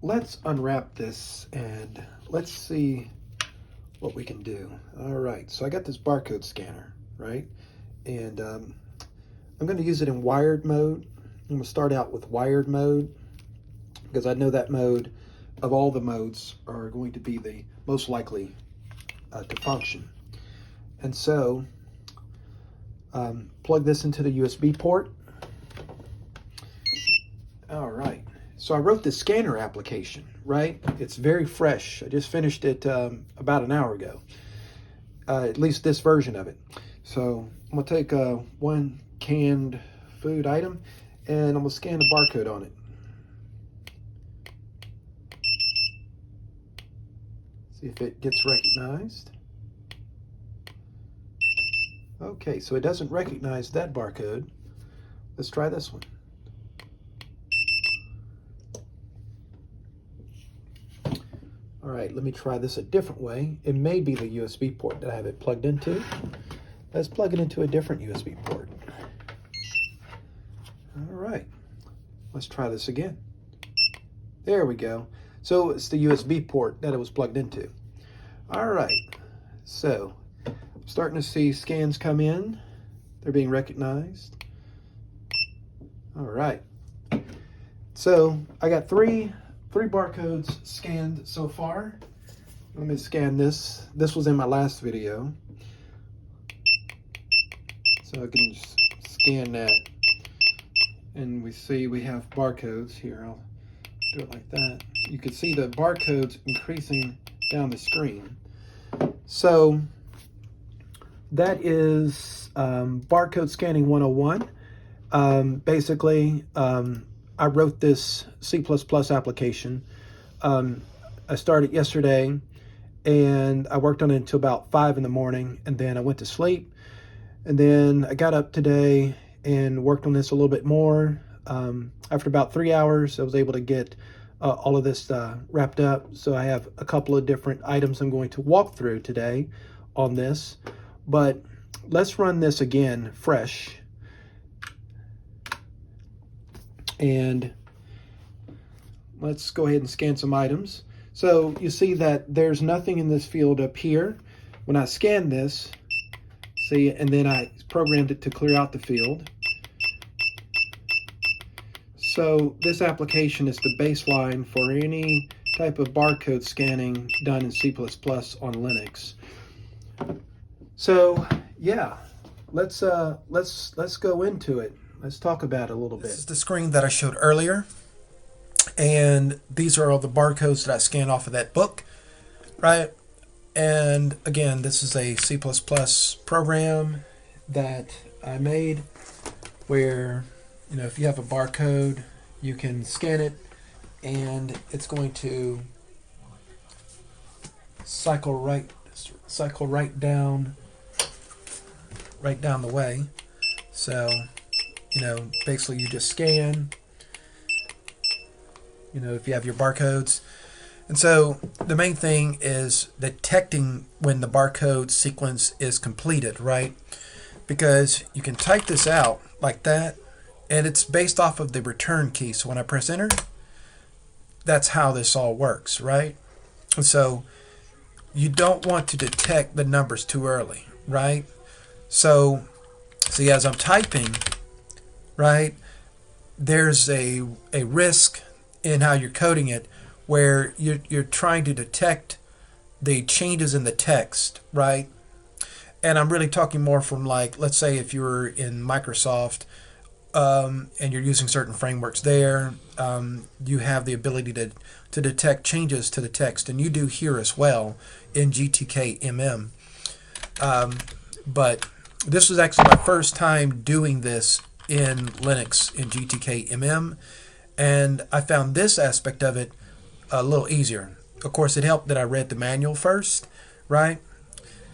let's unwrap this and let's see what we can do. All right, so I got this barcode scanner, right? And I'm going to use it in wired mode. I'm going to start out with wired mode because I know that mode of all the modes are going to be the most likely to function. And so plug this into the USB port. All right, so I wrote the scanner application, right? It's very fresh. I just finished it about an hour ago, at least this version of it. So I'm gonna take one canned food item and I'm gonna scan the barcode on it. See if it gets recognized. Okay, so it doesn't recognize that barcode. Let's try this one. All right, let me try this a different way. It may be the USB port that I have it plugged into. Let's plug it into a different USB port. All right, let's try this again. There we go. So it's the USB port that it was plugged into. All right, so I'm starting to see scans come in. They're being recognized. All right, so I got three barcodes scanned so far. Let me scan this. This was in my last video. So I can just scan that. And we see we have barcodes here. I'll do it like that. You can see the barcodes increasing down the screen. So that is barcode scanning 101. Basically, I wrote this C++ application. I started yesterday and I worked on it until about 5 in the morning, and then I went to sleep. And then I got up today and worked on this a little bit more. After about 3 hours, I was able to get all of this wrapped up. So I have a couple of different items I'm going to walk through today on this. But let's run this again fresh. And let's go ahead and scan some items. So you see that there's nothing in this field up here. When I scan this, see, and then I programmed it to clear out the field. So this application is the baseline for any type of barcode scanning done in C++ on Linux. So yeah, let's go into it. Let's talk about it a little bit. This is the screen that I showed earlier, and these are all the barcodes that I scanned off of that book, right? And again, this is a C++ program that I made where, you know, if you have a barcode, you can scan it and it's going to cycle right down the way. So, you know, basically you just scan, you know, if you have your barcodes. And so the main thing is detecting when the barcode sequence is completed, right? Because you can type this out like that, and it's based off of the return key. So when I press enter, that's how this all works, right? And so you don't want to detect the numbers too early, right? So see, as I'm typing, right, there's a risk in how you're coding it where you're trying to detect the changes in the text, right? And I'm really talking more from, like, let's say if you're in Microsoft and you're using certain frameworks there, you have the ability to detect changes to the text, and you do here as well in GTKMM. But this was actually my first time doing this in Linux in GTKMM, and I found this aspect of it a little easier. Of course, it helped that I read the manual first, right?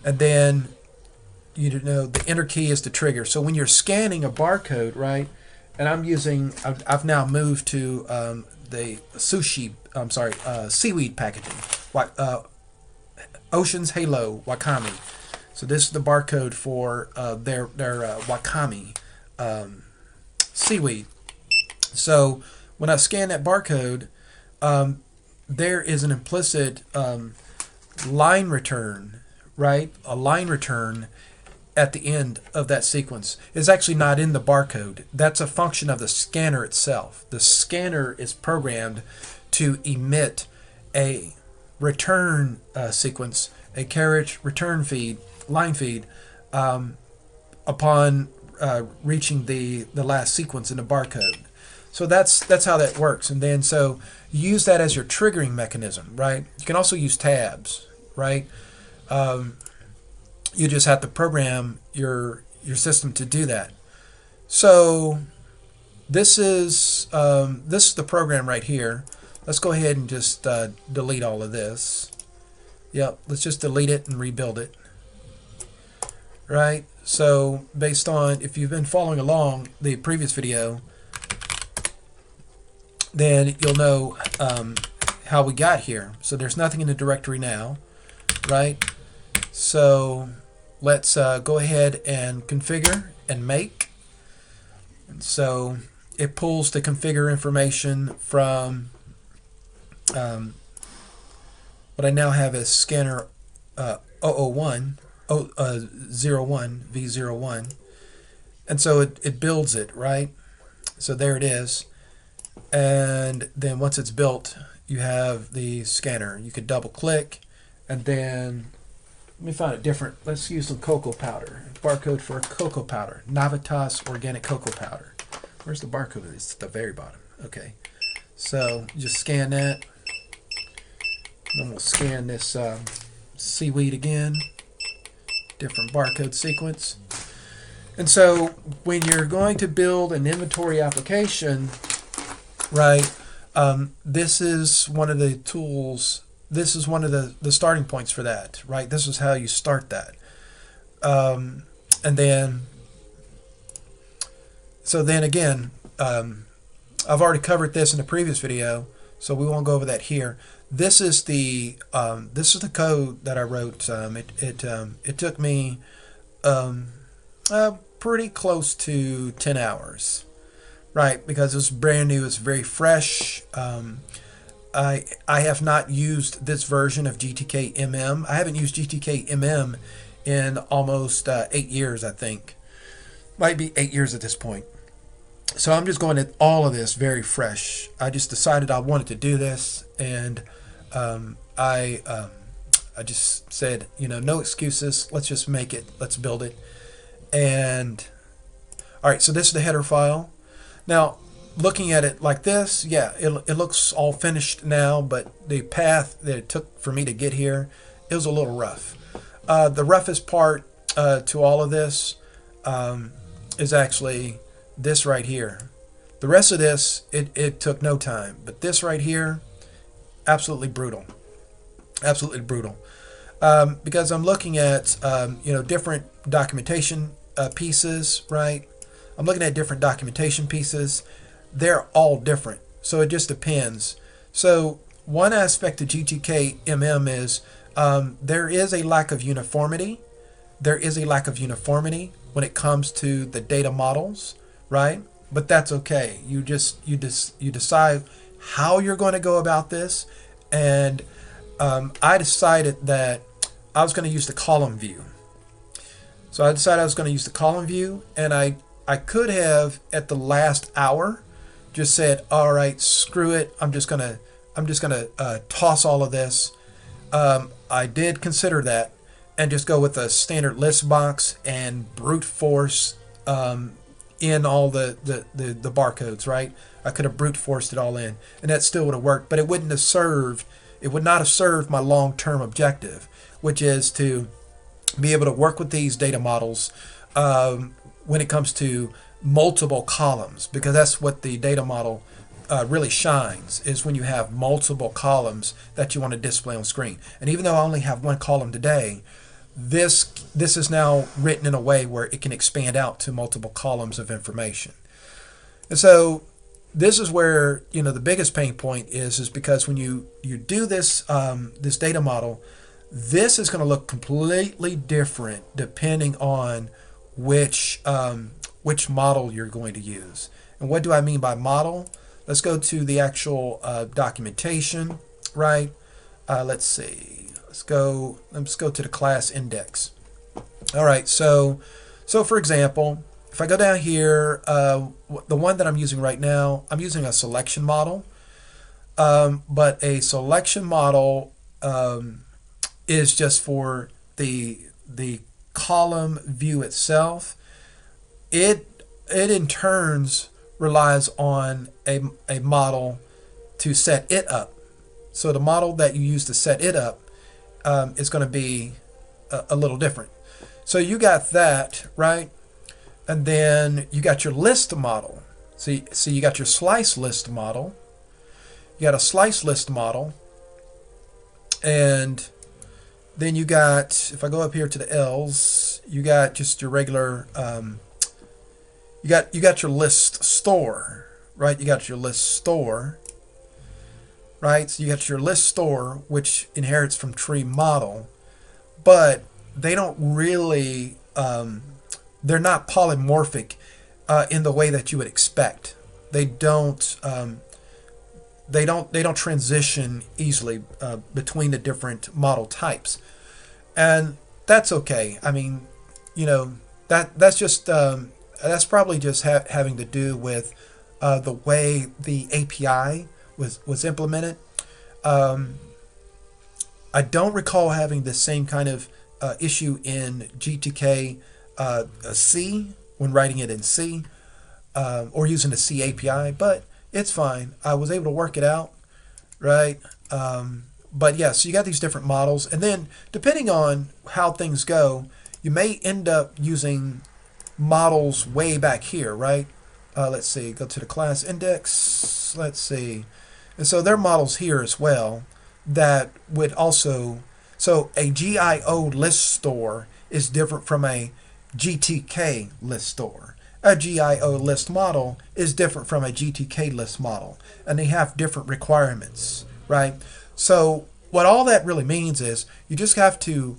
And then, you know, the enter key is the trigger. So when you're scanning a barcode, right, and I've now moved to the seaweed packaging, Ocean's Halo Wakami. So this is the barcode for their Wakami seaweed. So when I scan that barcode, there is an implicit line return, right? A line return at the end of that sequence. Is actually not in the barcode. That's a function of the scanner itself. The scanner is programmed to emit a return sequence, a carriage return feed, line feed, upon reaching the last sequence in the barcode. So that's how that works. And then so you use that as your triggering mechanism, right? You can also use tabs, right? You just have to program your system to do that. So this is the program right here. Let's go ahead and just delete all of this. Yep, let's just delete it and rebuild it. Right? So based on, if you've been following along the previous video, then you'll know how we got here. So there's nothing in the directory now, right? So let's go ahead and configure and make. And so it pulls the configure information from what I now have as scanner 001 V01, and so it builds it, right? So there it is. And then once it's built, you have the scanner. You could double click, and then let me find a different. Let's use some cocoa powder. Barcode for cocoa powder. Navitas organic cocoa powder. Where's the barcode? It's at the very bottom. Okay. So just scan that. Then we'll scan this seaweed again. Different barcode sequence. And so when you're going to build an inventory application, right, this is one of the tools. This is one of the starting points for that, right? This is how you start that. And then, so then again, I've already covered this in the previous video, so we won't go over that here. This is the code that I wrote. It took me pretty close to 10 hours, right? Because it was brand new. It's very fresh. I have not used this version of GTKMM. I haven't used GTKMM in almost 8 years, I think. Might be 8 years at this point. So I'm just going at all of this very fresh. I just decided I wanted to do this, and I just said, no excuses. Let's just make it. Let's build it. And all right, so this is the header file. Now, looking at it like this, yeah, it looks all finished now, but the path that it took for me to get here, it was a little rough. The roughest part to all of this is actually this right here. The rest of this, it took no time, but this right here, absolutely brutal. Absolutely brutal. Because I'm looking at different documentation pieces, right? I'm looking at different documentation pieces. They're all different, so it just depends. So one aspect of GTKMM is there is a lack of uniformity. There is a lack of uniformity when it comes to the data models, right? But that's okay. You decide how you're going to go about this, and I decided that I was going to use the column view. So I decided I was going to use the column view, and I could have at the last hour just said, all right, screw it. I'm just gonna toss all of this. I did consider that and just go with a standard list box and brute force in all the barcodes, right? I could have brute forced it all in, and that still would have worked, but it would not have served my long-term objective, which is to be able to work with these data models when it comes to multiple columns, because that's what the data model really shines, is when you have multiple columns that you want to display on screen. And even though I only have one column today, this is now written in a way where it can expand out to multiple columns of information. And so this is where the biggest pain point is because when you do this this data model, this is going to look completely different depending on which model you're going to use. And what do I mean by model? Let's go to the actual documentation, right? Let's see. Let's go to the class index. All right. So for example, if I go down here, the one that I'm using right now, I'm using a selection model. But a selection model is just for the column view itself. It in turns relies on a model to set it up. So the model that you use to set it up is going to be a little different. So you got that, right? And then you got your list model. So you got your slice list model. You got a slice list model. And then you got, if I go up here to the L's, you got just your regular, you got your list store, right? You got your list store, right? So you got your list store, which inherits from tree model, but they don't really, they're not polymorphic in the way that you would expect. They don't transition easily between the different model types, and that's okay. I mean, you know, that's just that's probably just having to do with the way the API was implemented. I don't recall having the same kind of issue in GTK C when writing it in C or using the C API, but it's fine. I was able to work it out, right? But yeah, so you got these different models, and then depending on how things go, you may end up using models way back here, right? Let's see, go to the class index, let's see. And so there are models here as well that would also, so a GIO list store is different from a GTK list store. A GIO list model is different from a GTK list model, and they have different requirements, right? So what all that really means is you just have to,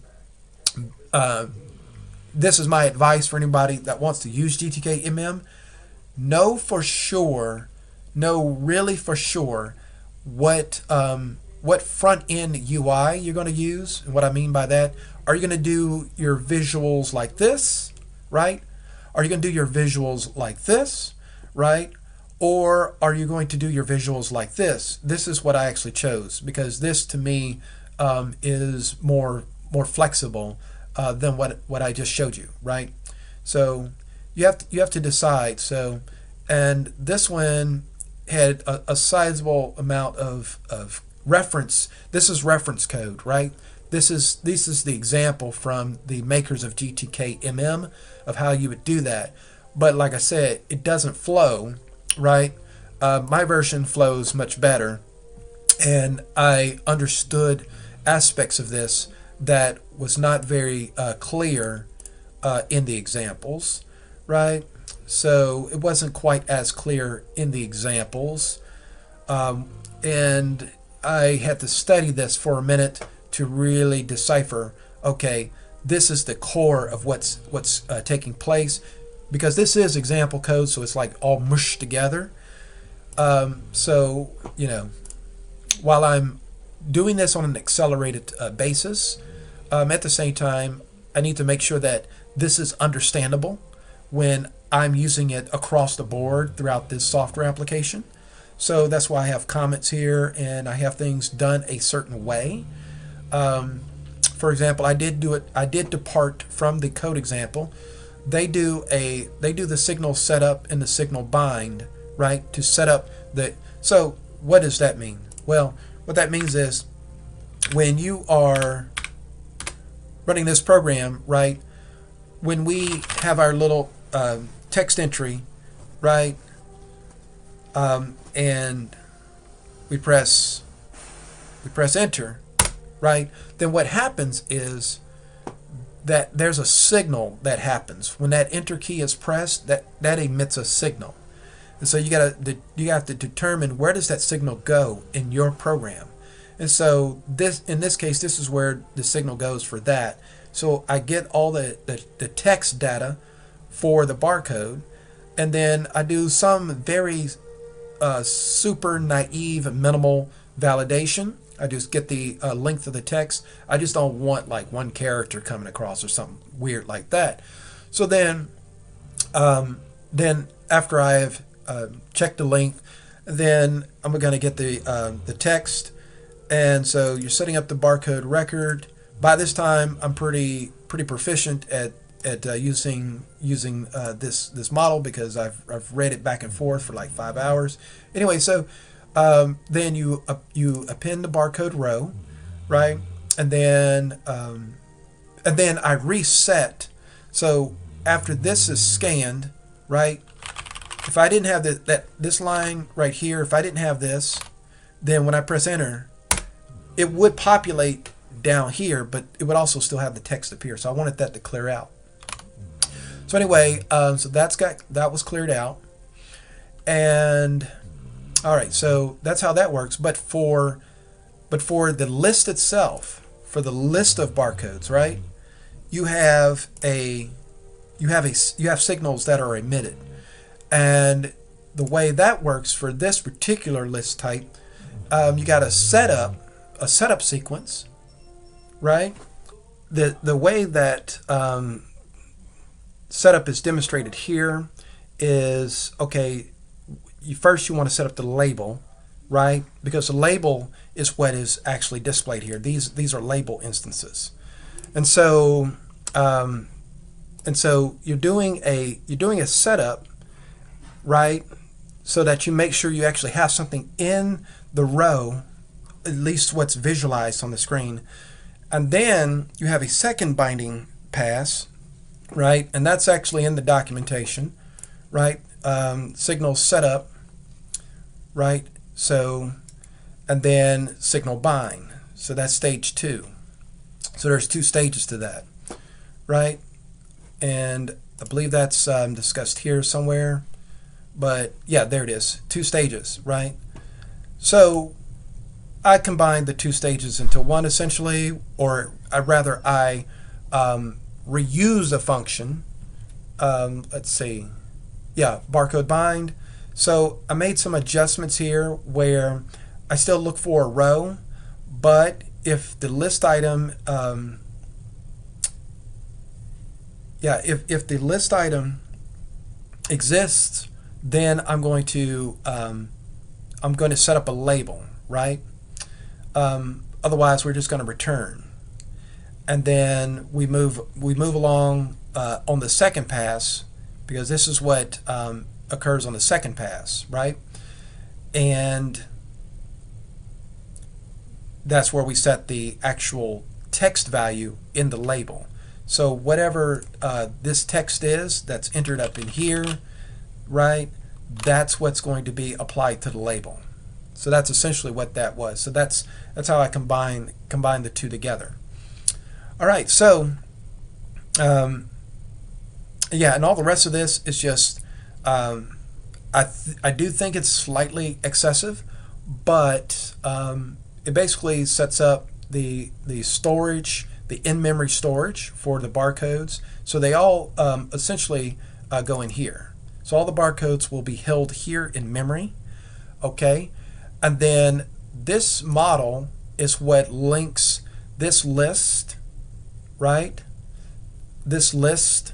this is my advice for anybody that wants to use GTKMM, know really for sure what front end UI you're going to use. And what I mean by that, are you going to do your visuals like this, right? Are you going to do your visuals like this, right? Or are you going to do your visuals like this? This is what I actually chose, because this to me is more flexible than what I just showed you, right? So you have to decide. So, and this one had a sizable amount of reference. This is reference code, right? This is the example from the makers of GTKMM of how you would do that. But like I said, it doesn't flow, right? My version flows much better, and I understood aspects of this that was not very clear in the examples, right? So it wasn't quite as clear in the examples, and I had to study this for a minute to really decipher, okay, this is the core of what's taking place, because this is example code, so it's like all mushed together. So, you know, while I'm doing this on an accelerated basis, at the same time, I need to make sure that this is understandable when I'm using it across the board throughout this software application. So that's why I have comments here, and I have things done a certain way. For example, I did depart from the code example. They do the signal setup and the signal bind, right, to set up the. So what does that mean? Well, what that means is when you are running this program, right, when we have our little text entry, right, and we press enter, right, then what happens is that there's a signal that happens when that enter key is pressed. That emits a signal, and so you have to determine where does that signal go in your program. And so in this case, this is where the signal goes for that. So I get all the text data for the barcode, and then I do some very super naive minimal validation. I just get the length of the text. I just don't want like one character coming across or something weird like that. So then after I have checked the length, then I'm going to get the text. And so you're setting up the barcode record. By this time, I'm pretty proficient at using this model, because I've read it back and forth for like 5 hours. Anyway, so then you append the barcode row, right? And then I reset. So after this is scanned, right? If I didn't have this line right here, if I didn't have this, then when I press enter, it would populate down here, but it would also still have the text appear. So I wanted that to clear out. So anyway, so that was cleared out. And all right, so that's how that works. But for the list itself, for the list of barcodes, right? You have signals that are emitted. And the way that works for this particular list type, you got a setup sequence, right? The way that setup is demonstrated here is, okay, first you want to set up the label, right? Because the label is what is actually displayed here. These are label instances, and so you're doing a setup, right? So that you make sure you actually have something in the row, at least what's visualized on the screen. And then you have a second binding pass, right? And that's actually in the documentation, right? Signal setup, right? So, and then signal bind. So that's stage 2. So there's 2 stages to that, right? And I believe that's discussed here somewhere. But yeah, there it is. 2 stages, right? So I combined the 2 stages into one essentially, or I reuse a function. Let's see. Yeah, barcode bind. So I made some adjustments here where I still look for a row, but if the list item, if the list item exists, then I'm going to set up a label, right? Otherwise, we're just going to return, and then we move along on the second pass, because this is what occurs on the second pass, right? And that's where we set the actual text value in the label. So whatever this text is that's entered up in here, right, that's what's going to be applied to the label. So that's essentially what that was. So that's how I combine the 2 together. All right, so yeah, and all the rest of this is just I do think it's slightly excessive, but it basically sets up the storage, the in-memory storage for the barcodes. So they all essentially go in here. So all the barcodes will be held here in memory, okay? And then this model is what links this list, right? This list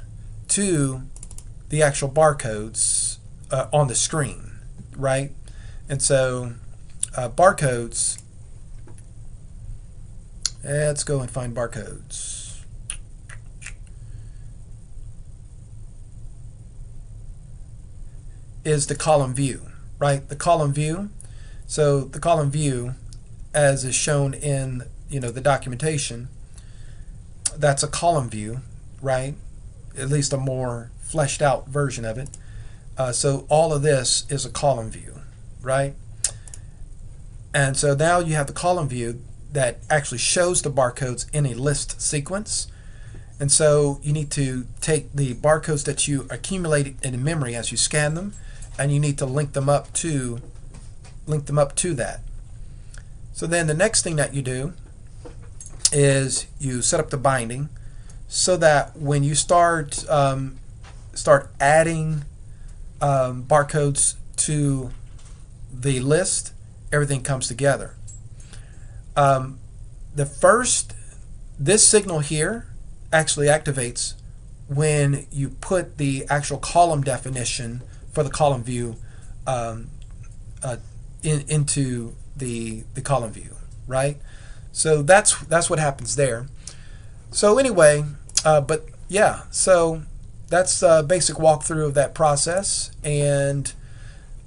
to the actual barcodes on the screen, right? And so barcodes, let's go and find barcodes. Is the column view, right? The column view. So the column view, as is shown in the documentation, that's a column view, right? At least a more fleshed out version of it. So all of this is a column view, right? And so now you have the column view that actually shows the barcodes in a list sequence. And so you need to take the barcodes that you accumulated in memory as you scan them, and you need to link them up to that. So then the next thing that you do is you set up the binding, so that when you start adding barcodes to the list, everything comes together. This signal here actually activates when you put the actual column definition for the column view into the column view, right? So that's what happens there. So anyway, but yeah, so that's a basic walkthrough of that process. And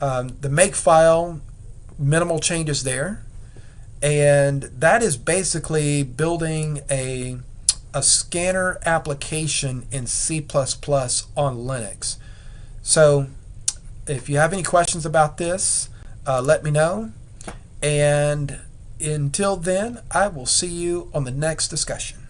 the make file, minimal changes there. And that is basically building a scanner application in C++ on Linux. So if you have any questions about this, let me know. And until then, I will see you on the next discussion.